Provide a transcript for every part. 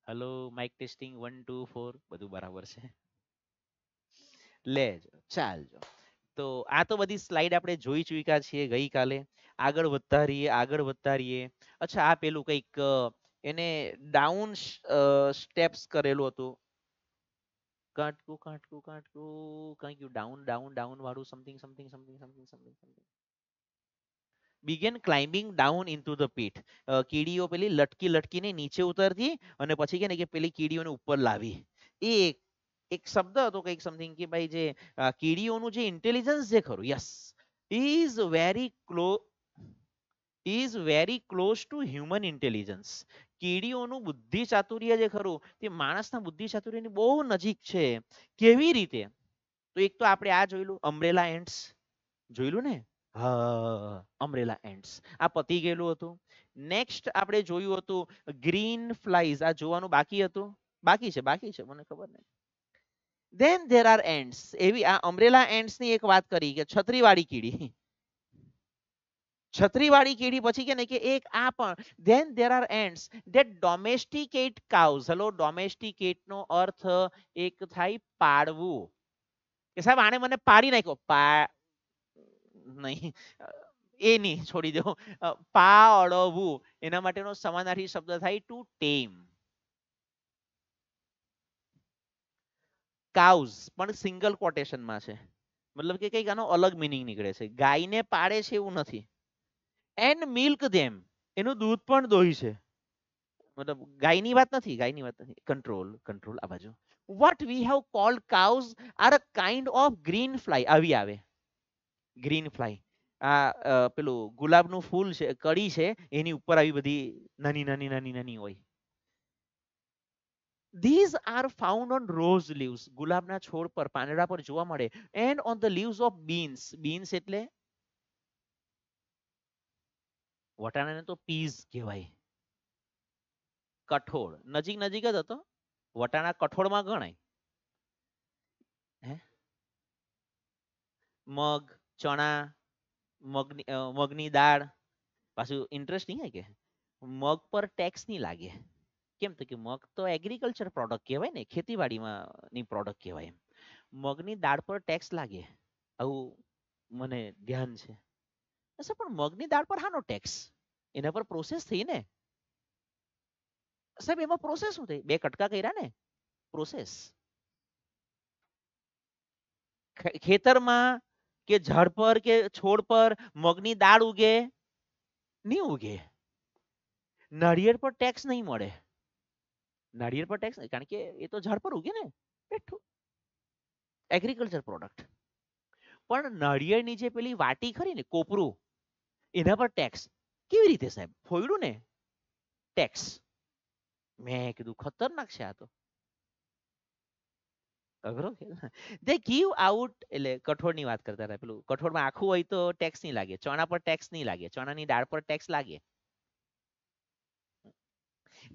Hello Mike testing 1 2 4 બધું બરાબર છે. લેજો ચાલજો. તો આ તો બધી સ્લાઇડ આપણે જોઈ ચૂક્યા છીએ ગઈકાલે. આગળ વધતા રહીએ. અચ્છા આ પેલું કંઈક એને ડાઉન સ્ટેપ્સ કરેલું હતું. કાટકું કંઈક ડાઉન ડાઉન ડાઉન વાળું something something something something something something began climbing down into the pit. કીડીઓ પેલી લટકી લટકીને નીચે ઉતરતી અને પછી કે ને કે પેલી કીડીઓને ઉપર લાવી. એ એક શબ્દ હતો કંઈક સમથિંગ કે ભાઈ જે કીડીઓનું જે ઇન્ટેલિજન્સ જે ખરું yes is very close to human intelligence. કીડીઓનું બુદ્ધિ ચાતુર્ય જે ખરું તે માણસના બુદ્ધિ ચાતુર્યની બહુ નજીક છે. કેવી રીતે? તો એક તો આપણે આ જોયેલું અમ્બ્રેલા એન્ટ્સ જોયેલું ને. હા અમ્બ્રેલા એન્ટ્સ આ પતી ગયેલું હતું. નેક્સ્ટ આપણે જોયું હતું ગ્રીન ફ્લાઈઝ. આ જોવાનું બાકી છે મને ખબર નહીં. Than there are ants. એવી આ અમ્બ્રેલા એન્ટ્સ ની એક વાત કરી કે છત્રીવાળી કીડી. છત્રીવાળી કીડી પછી કે ને કે એક આ પણ then there are ants that domesticate cows. Hello domesticate નો અર્થ એક થાય પાળવું. કે સાહેબ આને મને પાડી નાખ્યો. નહીં એ નહીં છોડી દો. પાળવું એના માટેનો સમાનાર્થી શબ્દ થાય ટુ ટેમ. કાઉઝ પણ સિંગલ કોટેશનમાં છે. મતલબ કે કંઈક આનો અલગ મિનિંગ નીકળે છે. ગાયને પાડે છે એવું નથી. એન્ડ મિલ્ક ધેમ એનું દૂધ પણ દોહી છે. મતલબ ગાયની વાત નથી. કંટ્રોલ આ બાજુ. What we have called cows are a kind of green fly. આવી આવે ગ્રીન ફ્લાય. આ પેલું ગુલાબનું ફૂલ છે કળી છે એની ઉપર આવી બધી નાની નાની નાની નાની હોય. These are found on rose leaves. ગુલાબના છોડ પર પાંદડા પર જોવા મળે. And on the leaves of beans. beans એટલે વટાણાને તો પીઝ કહેવાય. કઠોળ નજીક નજીક જ હતો. વટાણા કઠોળમાં ગણાય. હે મગ ચણા મગની દાળ. પાછું ઇન્ટરેસ્ટિંગ હે કે મગ પર ટેક્સ નહીં લાગે. કેમ તો કે મગ તો એગ્રીકલ્ચર પ્રોડક્ટ કહેવાય ને ખેતીવાડીમાં ની પ્રોડક્ટ કહેવાય. એમ મગની દાળ પર ટેક્સ લાગે આવું મને ધ્યાન છે. અચ્છા પણ મગની દાળ પર હાનો ટેક્સ? એના પર પ્રોસેસ થઈ ને સાહેબ. એમાં પ્રોસેસ શું થઈ? બે કટકા કર્યા ને પ્રોસેસ. ખેતરમાં કે ઝાડ પર કે છોડ પર મગની દાળ ઉગે નહીં ઉગે. નાળિયેર પર ટેક્સ નહીં મળે. નાળિયેર પર ટેક્સ કારણ કે એ તો ઝાડ પર ઉગે ને બેઠું એગ્રીકલ્ચર પ્રોડક્ટ. પણ નાળિયેરની જે પેલી વાટી ખરી ને કોપરું એના પર ટેક્સ કેવી રીતે સાહેબ? ફોયડું ને ટેક્સ. મેં કીધું ખતરનાક છે આ તો. અઘરો દે ગીવ આઉટ. એટલે કઠોળની વાત કરતા હતા. પેલું કઠોળમાં આખું હોય તો ટેક્સ નહીં લાગે. ચણા પર ટેક્સ નહીં લાગે. ચણાની દાળ પર ટેક્સ લાગે.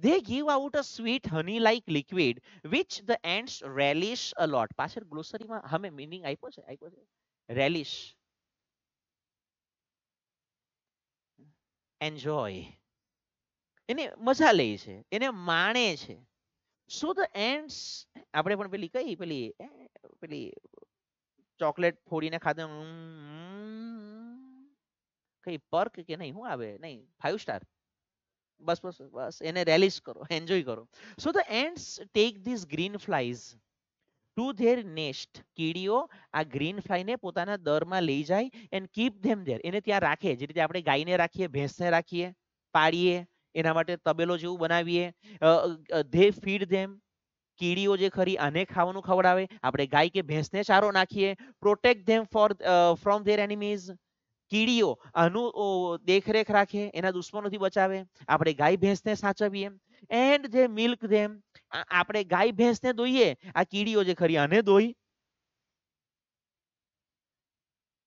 They give out a sweet honey like liquid which the ants relish a lot. પાછળ ગ્લોસરીમાં અમે મીનિંગ આપ્યો છે. relish enjoy એને મજા લે છે એને માણે છે. સો ધ એન્ડ્સ આપણે પણ પેલી ચોકલેટ ફોડીને ખાધે કઈ પર્ક કે નહીં શું આવે નહીં 5 સ્ટાર. બસ એને રેલિશ કરો એન્જોય કરો. So the ants take this green flies to their nest. કીડીઓ આ ગ્રીન ફ્લાયને પોતાના દરમાં લઈ જાય એન્ડ કીપ ધેમ ધેર. એને ત્યાં રાખે જે રીતે આપણે ગાયને રાખીએ ભેંસને રાખીએ પાડીએ એના માટે તબેલો જેવું બનાવીએ. ધે ફીડ ધેમ. કીડીઓ જે ખરી આને ખાવાનું ખવડાવે. આપણે ગાય કે ભેંસને ચારો નાખીએ. Protect them from there enemies. કીડીઓ આનું દેખરેખ રાખે એના દુશ્મનોથી બચાવે. આપણે ગાય ભેંસને સાચવીએ. એન્ડ ધે મિલ્ક ધેમ. આપણે ગાય ભેંસને દોઈએ આ કીડીઓ જે ખરી આને દોઈ.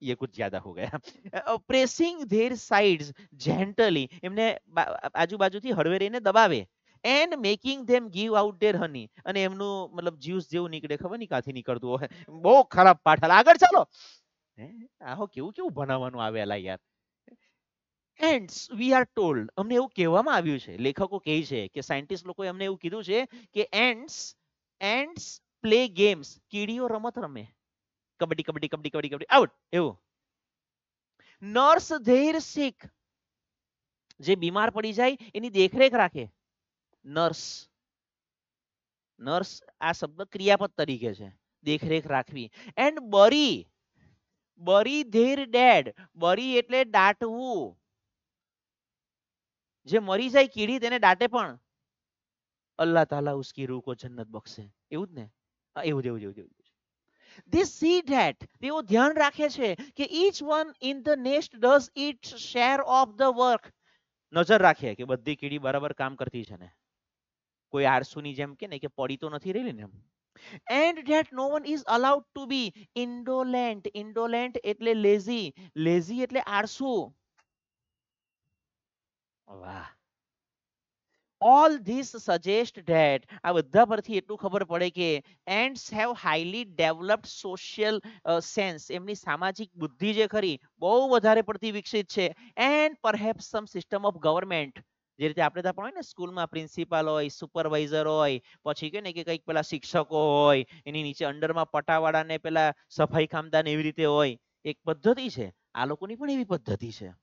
ये कुछ ज्यादा हो गया. Pressing their sides gently. એમને આજુબાજુથી હળવે રહીને દબાવે. And making them give out their honey. અને એમનું મતલબ જ્યુસ જેવું નીકળે ખબર નહીં કાથી નીકળતું હોય. બહુ ખરાબ પાઠ. આગળ ચાલો. આહો કેવું કેવું બનાવવાનું આવેલા યાર. એન્ડ્સ વી આર ટોલ્ડ, અમને એવું કહેવામાં આવ્યું છે, લેખકો કહે છે કે સાયન્ટિસ્ટ લોકોએ અમને એવું કીધું છે કે એન્ડ્સ પ્લે ગેમ્સ, કીડીઓ રમત રમે, કબડ્ડી કબડ્ડી કબડ્ડી કબડ્ડી કબડ્ડી આઉટ એવું. નર્સ ધેર સિક, જે બીમાર પડી જાય એની દેખરેખ રાખે, નર્સ. નર્સ આ શબ્દ ક્રિયાપદ તરીકે છે, દેખરેખ રાખવી. એન્ડ બરી ધેર ડેડ, બરી એટલે દાટવું, જે મરી જાય કીડી તેને દાટે પણ અલ્લાહ તાલા ઉસકી રૂહ કો જન્નત બક્ષે, એવું જ ને? એવું જ એવું જ એવું જ. They see that, તેઓ ધ્યાન રાખે છે કે each one in the nest does its share of the work. નજર રાખે કે બધી કીડી બરાબર કામ કરતી છે ને, કોઈ આળસુની જેમ કે ને કે પડી તો નથી રહેલી ને એમ. And that no one is allowed to be indolent. Indolent એટલે lazy, lazy એટલે આળસુ. વાહ. All this suggest that, આ બધા પરથી એટલું ખબર પડે કે ants have highly developed social sense, એમની સામાજિક બુદ્ધિ જે ખરી બહુ વધારે પડતી વિકસિત છે. And perhaps some system of government, જે રીતે આપણે ત્યાં પણ હોય ને સ્કૂલમાં પ્રિન્સિપાલ હોય, સુપરવાઇઝર હોય, પછી કે ને કે કંઈક પેલા શિક્ષકો હોય, એની નીચે અંડરમાં પટાવાળા ને પેલા સફાઈ કામદાર ને એવી રીતે હોય, એક પદ્ધતિ છે. આ લોકોની પણ એવી પદ્ધતિ છે.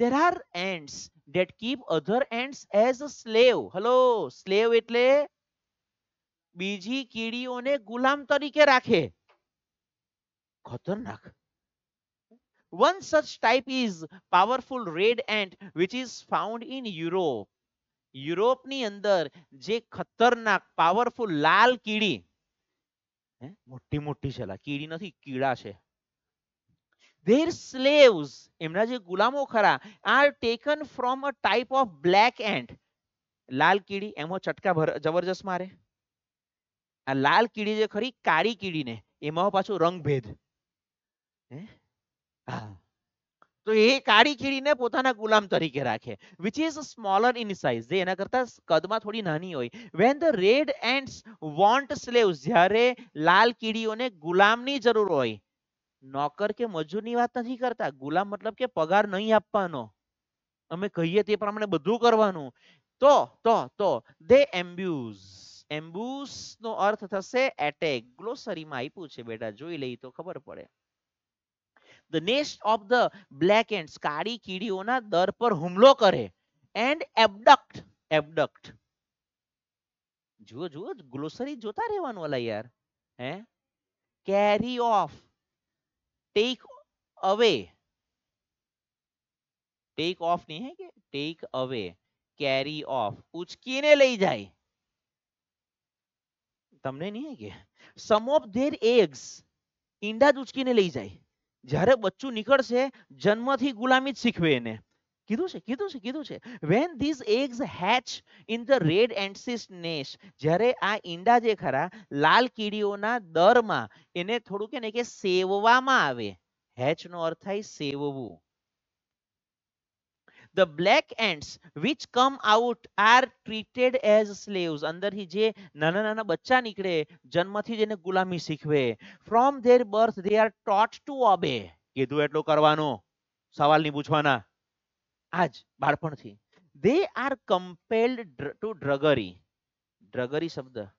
There are ants that keep other ants as a slave. Hello, slave એટલે બીજી કીડીઓને ગુલામ તરીકે રાખે. ખતરનાક. One such type is powerful red ant which is found in Europe. યુરોપની અંદર જે ખતરનાક પાવરફુલ લાલ કીડી, મોટી મોટી છે, કીડી નથી કીડા છે. Their slaves, એમના જે ગુલામો ખરા, are taken from a type of black ant. લાલ કીડી એમાં ચટકા જબરજસ્ત મારે. આ લાલ કીડી જે ખરી કાળી કીડીને એમાં પાછું રંગભેદ. તો એ કાળી કીડીને પોતાના ગુલામ તરીકે રાખે, which is smaller in size, જે એના કરતા કદમાં થોડી નાની હોય. When the red ants want slaves, જ્યારે લાલ કીડીઓને ગુલામની જરૂર હોય, નોકર કે મજૂરની વાત નથી કરતા, ગુલામ મતલબ કે પગાર નહીં આપવાનો, અમે કહીએ તે પ્રમાણે બધું કરવાનું, તો દે એમ્બ્યુઝ. એમ્બ્યુઝ નો અર્થ થશે એટેક. ગ્લોસરીમાં આપ્યું છે બેટા, જોઈ લઈ તો ખબર પડે. The nest of the black ants, કાળી કીડીઓના દર પર હુમલો કરે. And abduct. જુઓ જુઓ, ગ્લોસરી જોતા રહેવાનું અલા યાર. હે, carry off, take away. Take off નહીં હે કે ટેક અવે, કેરી ઓફ, ઉચકીને લઈ જાય. તમને નહીં હે કે સમ ઓફ ધેર એગ્સ, ઈંડા જ ઉચકીને લઈ જાય. જ્યારે બચ્ચું નીકળશે જન્મથી ગુલામી જ શીખવે એને. કીધું છે. When these eggs hatch in the red ant's nest, જ્યારે આ ઈંડા જે ખરા લાલ કીડીઓના દરમાં એને થોડું કે ને કે સેવવામાં આવે. હેચ નો અર્થ થાય સેવવું. The black ants which come out are treated as slaves. અંદરથી જે નાના નાના બચ્ચા નીકળે જન્મથી જ એને ગુલામી શીખવે. From their birth they are taught to obey. કીધું એટલું કરવાનું, સવાલ નહીં પૂછવાના. આજ બાળપણથી. They are compelled to drudgery. drudgery શબ્દ,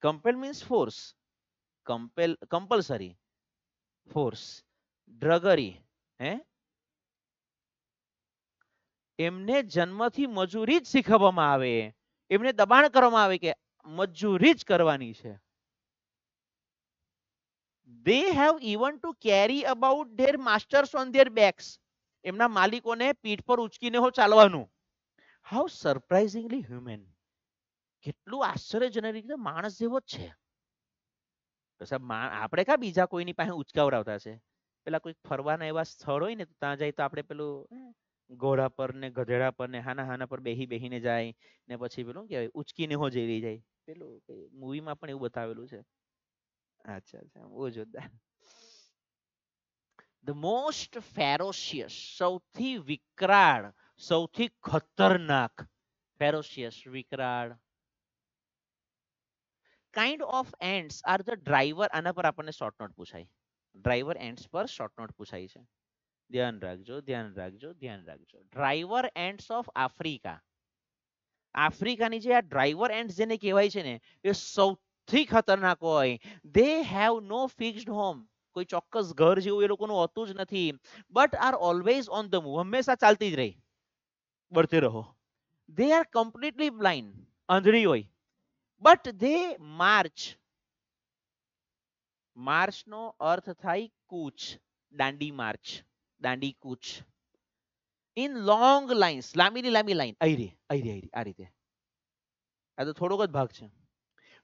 compel means force, compulsory, force, drudgery. હે, એમને જન્મથી મજૂરી જ શીખવવામાં આવે, એમને દબાણ કરવામાં આવે કે મજૂરી જ કરવાની છે. They have even to carry about their masters on their backs. એમના માલિકોને પીઠ પર ઉચકીને હો ચાલવાનું. How surprisingly human. કેટલું આશ્ચર્યજનક રીતે માણસ જેવો જ છે. આપણે કા બીજા કોઈની પાસે ઉચકાવડાવતા છે. પેલા કોઈ ફરવાના એવા સ્થળ હોય ને ત્યાં જાય તો આપણે પેલું ઘોડા પર ને ગધેડા પર ને હાના હાના પર બેહીને જાય ને પછી પેલું કેવાય ઉચકીને હો જઈ જાય. પેલું મૂવીમાં પણ એવું બતાવેલું છે. અચ્છા, બહુ જોરદાર. The most ferocious, સૌથી વિકરાળ, સૌથી ખતરનાક. ferocious, વિકરાળ. Kind of ants are the driver. આના પર આપણને શોર્ટ નોટ પૂછાય. ડ્રાઈવર એન્ડ્સ પર શોર્ટ નોટ પૂછાય છે. ધ્યાન રાખજો, ધ્યાન રાખજો, ધ્યાન રાખજો. Driver ants of Africa. આફ્રિકાની જે આ ડ્રાઈવર એન્ડ્સ જેને કહેવાય છે ને, એ સૌથી ખતરનાક હોય. They have no fixed home. કોઈ ચોક્કસ ઘર જેવું એ લોકોનું હોતું જ નથી. But are always on the move. હંમેશા ચાલતી જ રહી, બળતે રહો. They are completely blind. આંધળી હોય. But they march. માર્ચ નો અર્થ થાય કૂચ. દાંડી માર્ચ, દાંડી કૂચ. ઇન લોંગ લાઇન્સ, લાંબીની લાંબી લાઈન. આ રીતે. આ તો થોડોક જ ભાગ છે.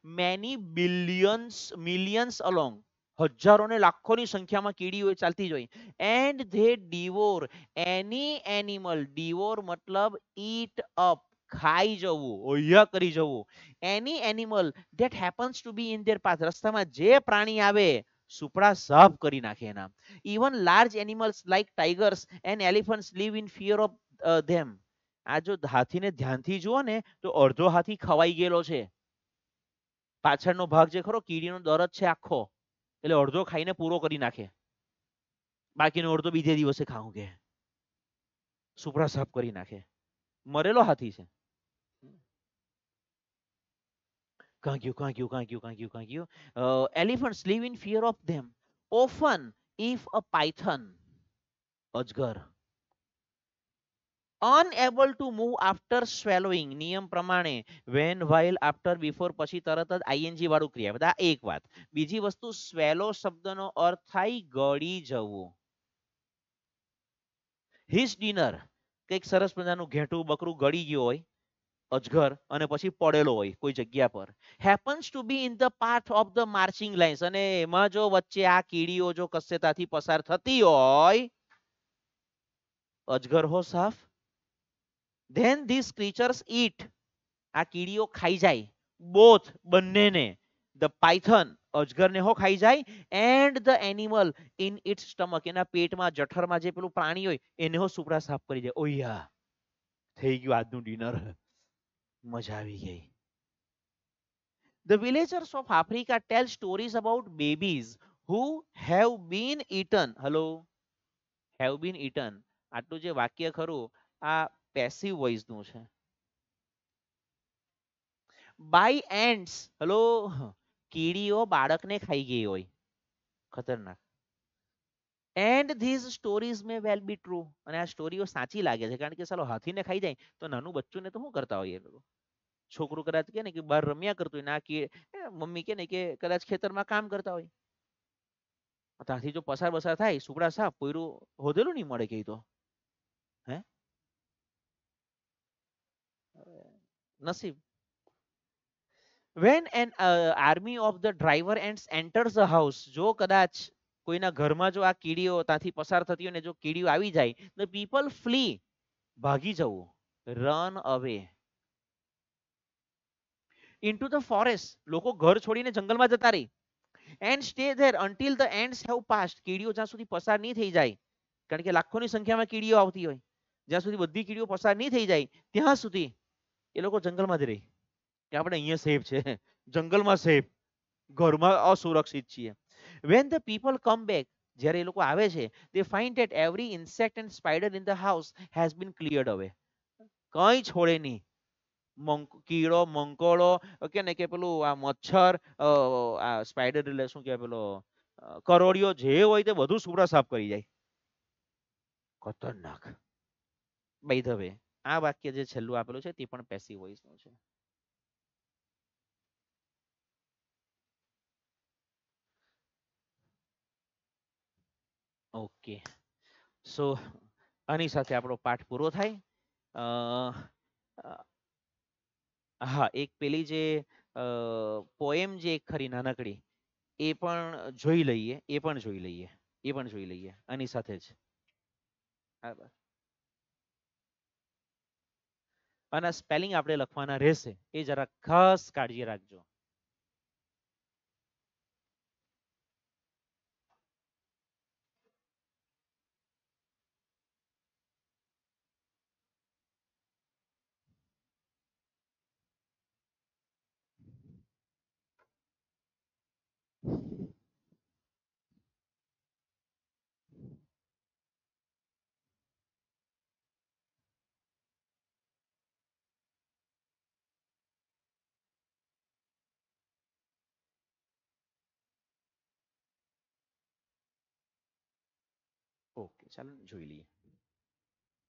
Many billions, millions along. હજારો ને લાખોની સંખ્યામાં કીડીઓ ચાલતી જ હોય. And they devour any animal. Devour મતલબ ઈટ અપ, ખાઈ જવું, ઓહ્યા કરી જવું. Any animal that happens to be in their path. રસ્તામાં જે પ્રાણી આવે સુપડા સાફ કરી નાખે એના. Even large animals like tigers and elephants live in fear of them. આ જો હાથીને ધ્યાનથી જુઓ ને તો અડધો હાથી ખવાઈ ગયેલો છે. પાછળનો ભાગ જે ખરો કીડીનો દર જ છે આખો, એટલે અડધો ખાઈને પૂરો કરી નાખે, બાકીનો અડધો બીજે દિવસે ખાવું કે સુપડા સાફ કરી નાખે. મરેલો હાથી છે. કાં ગયું. Elephants live in fear of them. Often if a python, અજગર. Unable to move after swallowing. નિયમ પ્રમાણે વેન, વાઇલ, આફ્ટર, બિફોર, પછી તરત જ આઈએનજી વાળું ક્રિયાપદ. આ એક વાત. બીજી વસ્તુ, સ્વેલો શબ્દનો અર્થ થાય ગળી જવું. હિસ ડિનર, કંઈક સરસ મજાનું ઘેટું બકરું ગળી ગયું હોય, અજગર, અને પછી પડેલો હોય કોઈ જગ્યા પર. Happens to be in the path of the marching lines. અને એમાં જો વચ્ચે આ કીડીઓ જો કશે ત્યાંથી પસાર થતી હોય, અજગર હો સાફ, ધેન ધીસ ક્રીચર્સ ઈટ. આ કીડીઓ ખાઈ જાય. બોથ, બંનેને. ધ પાયથન, અજગરને હો ખાઈ જાય. And the animal in its stomach. એના પેટમાં, જઠરમાં જે પેલું પ્રાણી હોય એને હો સુપડા સાફ કરી જાય. ઓયા, થઈ ગયું આજનું ડિનર. મજા આવી ગઈ. The villagers of Africa tell stories about babies who have been eaten. Hello, have been eaten. આટલું જે વાક્ય ખરું આ પેસિવ વોઇસ નું છે. By ends. હેલો, કીડીઓ બાળકને ખાઈ ગઈ હોય. ખતરનાક. And this stories May well be true. અને આ સ્ટોરીઓ સાચી લાગે છે, કારણ કે સાલો હાથીને ખાઈ જાય તો નાનું બચ્ચું ને તો શું કરતા હોય એ લોકો. છોકરું કદાચ કે ને કે બહાર રમ્યા કરતું હોય, ના કે મમ્મી કે ને કે કદાચ ખેતરમાં કામ કરતા હોય, ત્યાંથી જો પસાર બસાર થાય, સુપડા સાફ, કોયરું હોદેલું નહીં મળે કે તો હે નસીબ. When an army of the driver ants enters the house. જો કદાચ કોઈના ઘરમાં જો આ કીડીઓ ત્યાંથી પસાર થતી હોય ને જો કીડીઓ આવી જાય, the people flee. ભાગી જવું. રન અવે. into the forest. લોકો ઘર છોડીને જંગલમાં જતા રહી. and stay there until the ants have passed. કીડીઓ જ્યાં સુધી પસાર નહીં થઈ જાય, કારણ કે લાખોની સંખ્યામાં કીડીઓ આવતી હોય, જ્યાં સુધી બધી કીડીઓ પસાર નહીં થઈ જાય ત્યાં સુધી એ લોકો જંગલમાં જ રહી, કે આપણે અહીંયા સેફ છે, જંગલમાં સેફ, ઘરમાં અસુરક્ષિત છીએ. When the people come back. જ્યારે એ લોકો આવે છે, they find that every insect and spider in the house has been cleared away. કંઈ છોડે નહીં. કીડો, મંકોડો, કે ને કે પેલું આ મચ્છર, આ સ્પાઈડર એટલે શું કહેવાય પેલો કરોડિયો, જે હોય તે બધું સુપડા સાફ કરી જાય. ખતરનાક. બાય ધ વે, આ વાક્ય જે છેલ્લું આપેલું છે તે પણ પેસિવ વોઇસ નું છે. ઓકે, સો આની સાથે આપણો પાઠ પૂરો થાય. હા, એક પેલી જે પોએમ જે એક ખરી નાનકડી, એ પણ જોઈ લઈએ, આની સાથે જ. અને સ્પેલિંગ આપણે લખવાના રહેશે, એ જરા ખાસ કાળજી રાખજો. ચાલો જોઈ લઈએ.